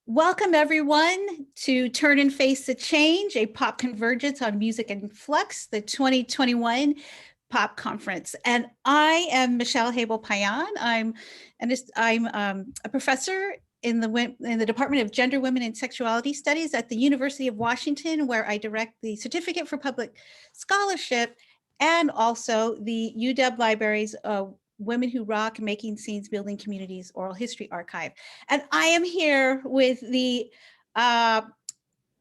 Welcome, everyone, to Turn and Face the Change, a pop convergence on music and flux, the 2021 Pop Conference. And I am Michelle Habell-Pallan. I'm a professor in the Department of Gender, Women, and Sexuality Studies at the University of Washington, where I direct the Certificate for Public Scholarship and also the UW Library's Women Who Rock, Making Scenes, Building Communities Oral History Archive. And I am here with the uh,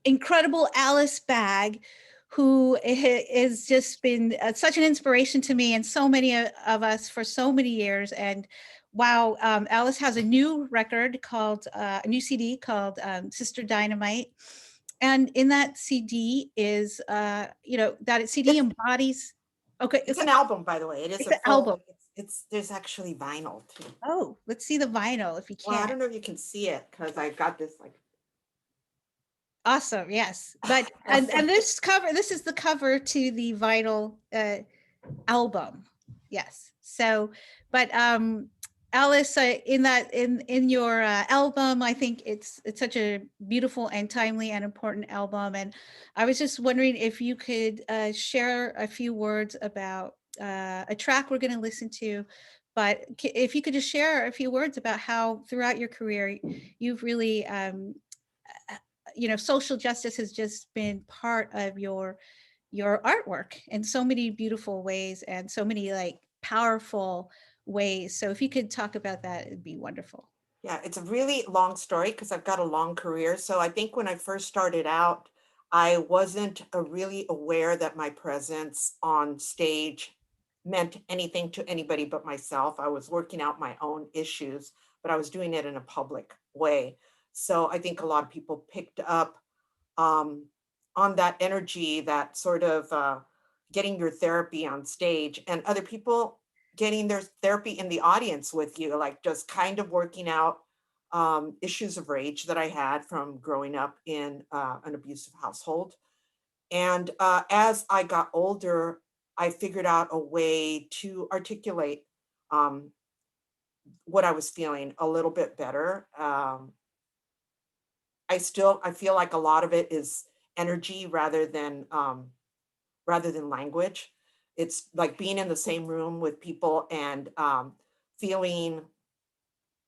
incredible Alice Bagg, who has just been such an inspiration to me and so many of us for so many years. And wow, Alice has a new record called, a new CD called Sister Dynamite. And in that CD is, that CD It's embodies, okay, it's an album, by the way. It is it's a an full, album. like it's there's actually vinyl too. Oh, let's see the vinyl if you Well, I can. don't know if you can see it because I got this like Awesome, yes. But and this is the cover to the vinyl album. Yes. So, but Alice, in your album, I think it's such a beautiful and timely and important album. And I was just wondering if you could share a few words about a track we're going to listen to. But if you could just share a few words about how throughout your career you've really social justice has just been part of your artwork in so many beautiful ways and so many like powerful ways. So if you could talk about that, it'd be wonderful. yeah, it's a really long story because I've got a long career. So I think when I first started out, I wasn't really aware that my presence on stage meant anything to anybody but myself. I was working out my own issues, but I was doing it in a public way. So I think a lot of people picked up um, on that energy, that sort of getting your therapy on stage, and other people getting their therapy in the audience with you, like just kind of working out issues of rage that I had from growing up in an abusive household. And as I got older, I figured out a way to articulate um, what I was feeling a little bit better. I feel like a lot of it is energy rather than language. It's like being in the same room with people and feeling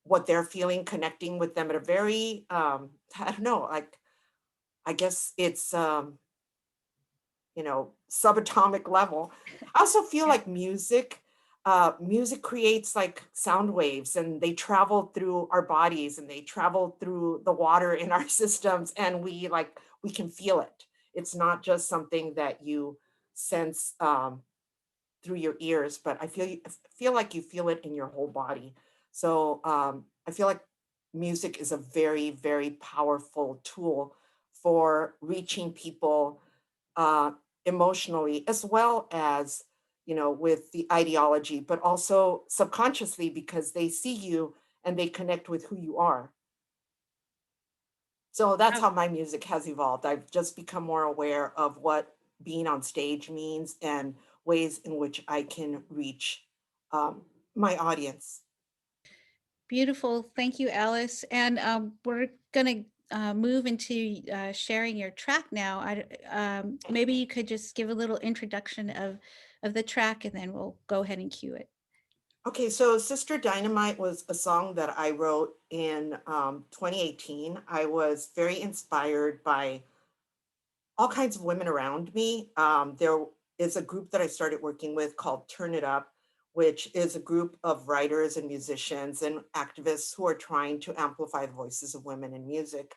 what they're feeling, connecting with them at a very I don't know, like I guess it's subatomic level. I also feel Yeah. like music creates like sound waves, and they travel through our bodies and they travel through the water in our systems, and we can feel it. It's not just something that you sense through your ears, but I feel like you feel it in your whole body. So I feel like music is a very, very powerful tool for reaching people uh, emotionally, as well as with the ideology, but also subconsciously because they see you and they connect with who you are. So that's Oh, how my music has evolved. I've just become more aware of what being on stage means and ways in which I can reach um, my audience. beautiful. Thank you, Alice. And we're going to move into sharing your track now. Maybe you could just give a little introduction of the track and then we'll go ahead and cue it. Okay, so Sister Dynamite was a song that I wrote in 2018. I was very inspired by all kinds of women around me. There is a group that I started working with called Turn It Up, which is a group of writers and musicians and activists who are trying to amplify the voices of women in music.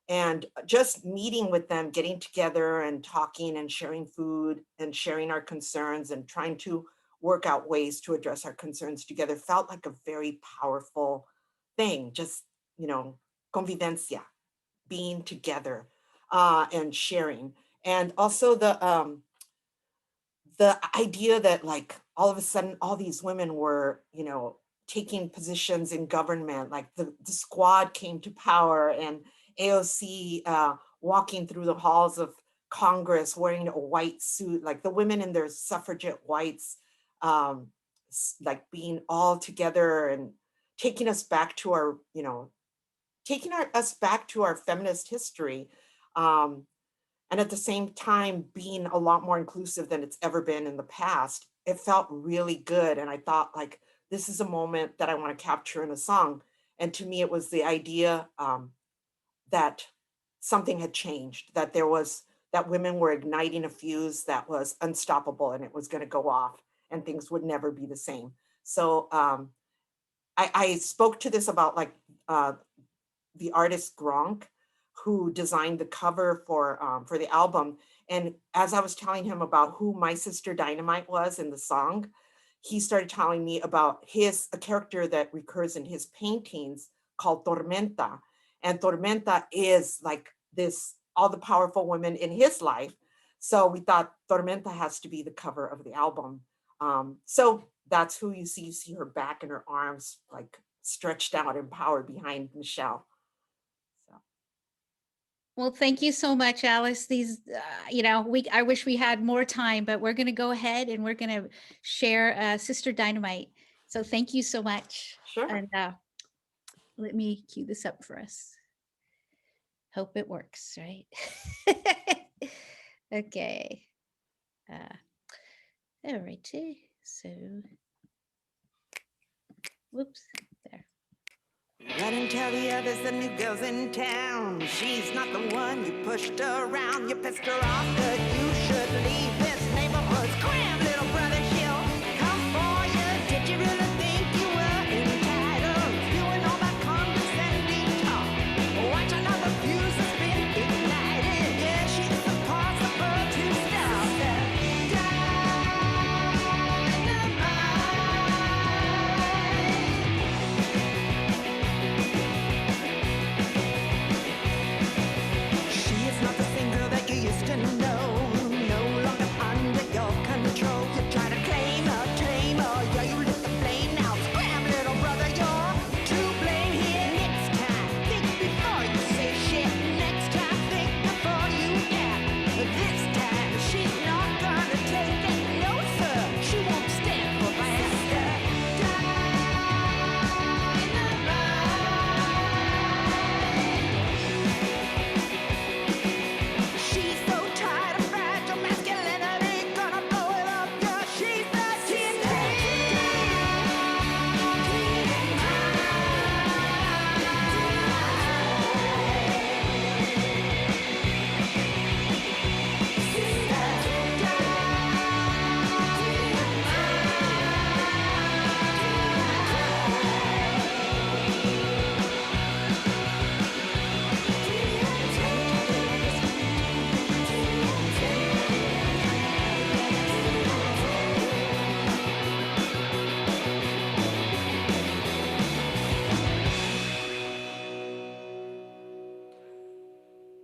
And just meeting with them, getting together and talking and sharing food and sharing our concerns and trying to work out ways to address our concerns together felt like a very powerful thing. Just, convivencia, being together and sharing. And also the idea that like all of a sudden all these women were, taking positions in government, like the squad came to power, and AOC walking through the halls of Congress wearing a white suit, like the women in their suffragette whites, um, like being all together and taking us back to our, taking us back to our feminist history. Um, and at the same time being a lot more inclusive than it's ever been in the past. It felt really good, and I thought, like, this is a moment that I want to capture in a song. And to me, it was the idea that something had changed, that there was that women were igniting a fuse that was unstoppable, and it was going to go off, and things would never be the same. So I spoke to this about like uh, the artist Gronk, who designed the cover for the album. And as I was telling him about who My Sister Dynamite was in the song, he started telling me about a character that recurs in his paintings called Tormenta. And Tormenta is like this, all the powerful women in his life. So we thought Tormenta has to be the cover of the album. So that's who you see. You see her back and her arms like stretched out, empowered behind Michelle. So Well, thank you so much, Alice. These, I wish we had more time, but we're going to go ahead and we're going to share Sister Dynamite. So thank you so much. sure. And let me cue this up for us. Hope it works, right? Okay. All righty. So, whoops, there. Run and tell the others the new girl's in town. She's not the one you pushed around. You pissed her off, good. You should leave this neighborhood. Scram, little brother, she'll come for you. Did you really think you were entitled? Doing all that condescending talk. Watch another fuse has been ignited. Yeah, she's impossible to stop. She is not the same girl that you used to know. No longer under your control. You try to claim her, yeah, you lit the flame now. Scram, little brother, you're to blame here. Next time, think before you say shit. Next time, think before you act. This time, she's not gonna take it. No, sir, she won't stand for that. She's so tired of fragile masculinity, gonna blow it up, yeah, she's the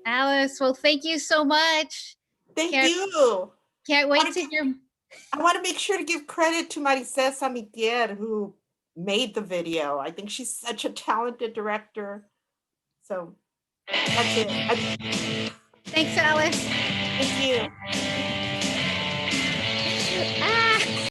Alice, well, thank you so much. Thank Can't- you. Can't wait to hear. I want to make sure to give credit to Maricel Samitier, who made the video. I think she's such a talented director. So that's it. Thanks, Alice. Thank you. Ah.